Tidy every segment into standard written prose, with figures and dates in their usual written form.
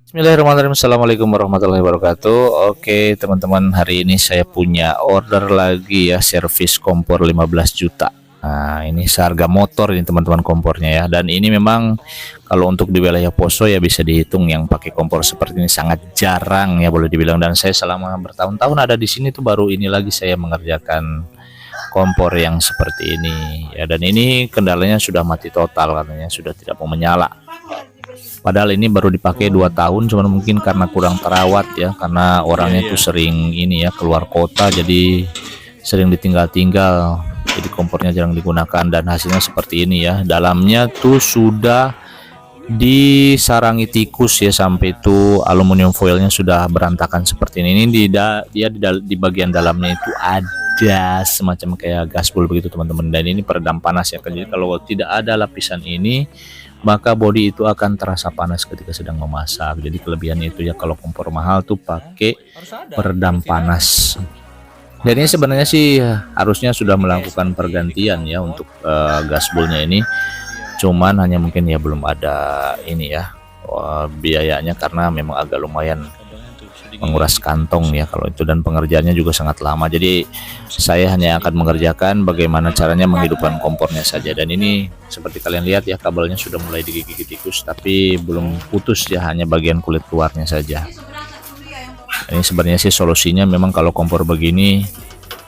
Bismillahirrahmanirrahim. Assalamualaikum warahmatullahi wabarakatuh. Oke teman-teman, hari ini saya punya order lagi ya, servis kompor 15 juta. Nah ini seharga motor ini teman-teman kompornya ya. Dan ini memang kalau untuk di wilayah Poso ya bisa dihitung yang pakai kompor seperti ini sangat jarang ya boleh dibilang. Dan saya selama bertahun-tahun ada di sini tuh baru ini lagi saya mengerjakan kompor yang seperti ini ya. Dan ini kendalanya sudah mati total, katanya sudah tidak mau menyala. Padahal ini baru dipakai 2 tahun, cuman mungkin karena kurang terawat ya, karena orangnya tuh sering ini ya keluar kota, jadi sering ditinggal-tinggal, jadi kompornya jarang digunakan dan hasilnya seperti ini ya. Dalamnya tuh sudah disarangi tikus ya, sampai itu aluminium foilnya sudah berantakan seperti ini. Dia di bagian dalamnya itu ada semacam kayak gaspol begitu teman-teman, dan ini peredam panas ya. Jadi kalau tidak ada lapisan ini maka bodi itu akan terasa panas ketika sedang memasak. Jadi kelebihannya itu ya, kalau kompor mahal tuh pakai peredam panas. Dan ini sebenarnya sih harusnya sudah melakukan pergantian ya untuk gaspolnya ini, cuman hanya mungkin ya belum ada ini ya biayanya, karena memang agak lumayan menguras kantong ya kalau itu, dan pengerjaannya juga sangat lama. Jadi saya hanya akan mengerjakan bagaimana caranya menghidupkan kompornya saja. Dan ini seperti kalian lihat ya, kabelnya sudah mulai digigit tikus tapi belum putus ya, hanya bagian kulit luarnya saja. Ini sebenarnya sih solusinya, memang kalau kompor begini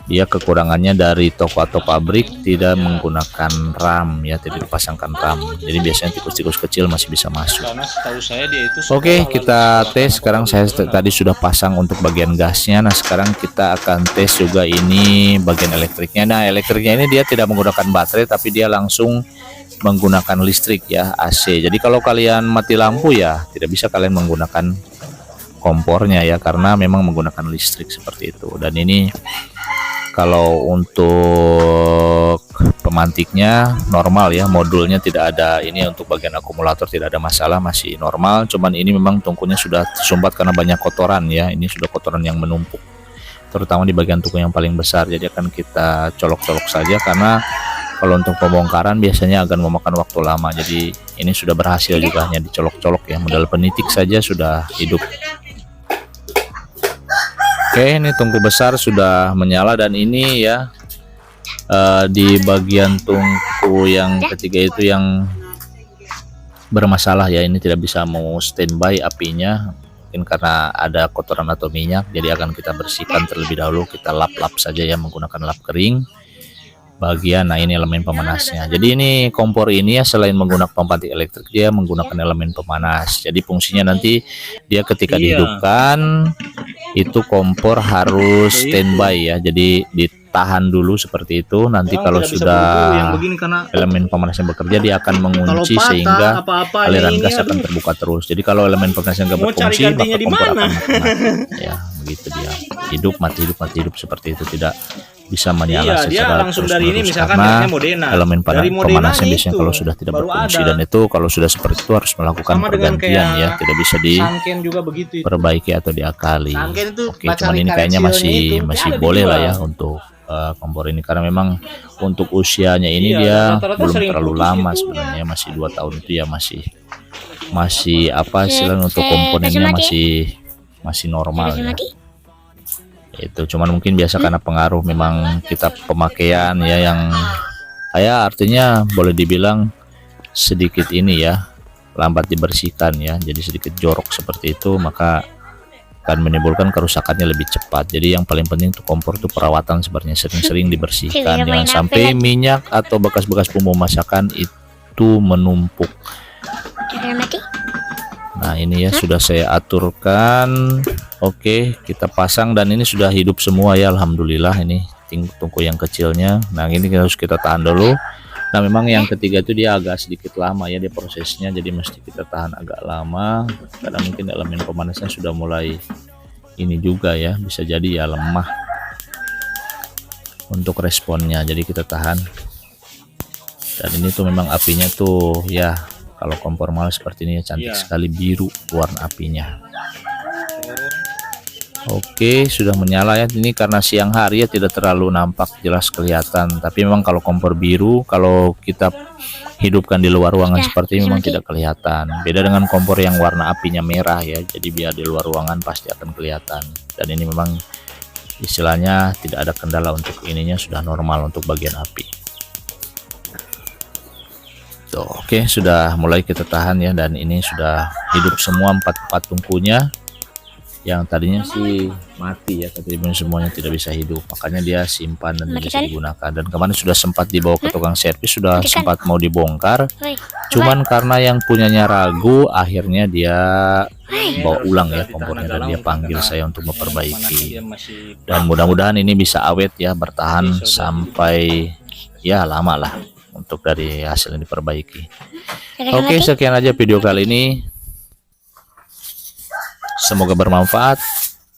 dia kekurangannya dari toko atau pabrik tidak menggunakan ram ya, tidak dipasangkan ram. Jadi biasanya tikus-tikus kecil masih bisa masuk. Oke, kita tes sekarang. Saya tadi sudah pasang untuk bagian gasnya. Nah sekarang kita akan tes juga ini bagian elektriknya. Nah elektriknya ini dia tidak menggunakan baterai, tapi dia langsung menggunakan listrik ya, AC. Jadi kalau kalian mati lampu ya tidak bisa kalian menggunakan kompornya ya, karena memang menggunakan listrik seperti itu. Dan ini kalau untuk pemantiknya normal ya, modulnya tidak ada ini, untuk bagian akumulator tidak ada masalah, masih normal. Cuman ini memang tungkunya sudah tersumbat karena banyak kotoran ya, ini sudah kotoran yang menumpuk terutama di bagian tungku yang paling besar. Jadi akan kita colok-colok saja, karena kalau untuk pembongkaran biasanya akan memakan waktu lama. Jadi ini sudah berhasil juga, hanya dicolok-colok ya, modal penitik saja sudah hidup. Oke, ini tungku besar sudah menyala, dan ini ya di bagian tungku yang ketiga itu yang bermasalah ya, ini tidak bisa mau standby apinya, mungkin karena ada kotoran atau minyak. Jadi akan kita bersihkan terlebih dahulu, kita lap-lap saja ya menggunakan lap kering bagian. Nah ini elemen pemanasnya. Jadi ini kompor ini ya, selain menggunakan pemantik elektrik, dia menggunakan elemen pemanas. Jadi fungsinya nanti dia ketika dihidupkan itu kompor harus standby ya, jadi ditahan dulu seperti itu. Nanti kalau sudah elemen pemanasnya bekerja, dia akan mengunci sehingga aliran gas akan terbuka terus. Jadi kalau elemen pemanasnya nggak berfungsi, maka kompor akan mati ya, begitu dia hidup mati hidup seperti itu, tidak bisa menyala secara langsung dari ini, misalkan karena elemen pemanasnya biasanya kalau sudah tidak berfungsi, dan itu kalau sudah seperti itu harus melakukan pergantian ya, tidak bisa diperbaiki atau diakali. Oke, cuman ini kayaknya masih boleh lah ya untuk kompor ini, karena memang untuk usianya ini dia belum terlalu lama sebenarnya, masih 2 tahun itu ya, masih apa istilahnya, untuk komponennya masih normal ya. Itu cuman mungkin biasa karena pengaruh memang kita pemakaian ya, yang artinya boleh dibilang sedikit ini ya, lambat dibersihkan ya, jadi sedikit jorok seperti itu, maka akan menimbulkan kerusakannya lebih cepat. Jadi yang paling penting untuk kompor itu perawatan, sebenarnya sering-sering dibersihkan, jangan sampai minyak atau bekas-bekas bumbu masakan itu menumpuk. Nah ini ya sudah saya aturkan. Oke, kita pasang, dan ini sudah hidup semua ya, alhamdulillah. Ini tungku yang kecilnya. Nah ini harus kita tahan dulu. Nah memang yang ketiga itu dia agak sedikit lama ya dia prosesnya, jadi mesti kita tahan agak lama, karena mungkin elemen pemanasnya sudah mulai ini juga ya, bisa jadi ya lemah untuk responnya. Jadi kita tahan. Dan ini tuh memang apinya tuh ya, kalau kompor mahal seperti ini ya, cantik sekali biru warna apinya. Oke, sudah menyala ya. Ini karena siang hari ya tidak terlalu nampak jelas kelihatan. Tapi memang kalau kompor biru, kalau kita hidupkan di luar ruangan seperti ini memang tidak kelihatan. Beda dengan kompor yang warna apinya merah ya. Jadi biar di luar ruangan pasti akan kelihatan. Dan ini memang istilahnya tidak ada kendala untuk ininya, sudah normal untuk bagian api. Tuh, oke, sudah mulai kita tahan ya, dan ini sudah hidup semua 4 tungkunya. Yang tadinya sih mati ya, tadinya semuanya tidak bisa hidup, makanya dia simpan dan bisa digunakan. Dan kemarin sudah sempat dibawa ke tukang servis, sudah sempat mau dibongkar, cuman karena yang punyanya ragu, akhirnya dia bawa ulang ya kompornya, dan dia panggil saya untuk memperbaiki. Dan mudah-mudahan ini bisa awet ya, bertahan sampai ya lama lah untuk dari hasil yang diperbaiki. Oke, sekian aja video kali ini. Semoga bermanfaat.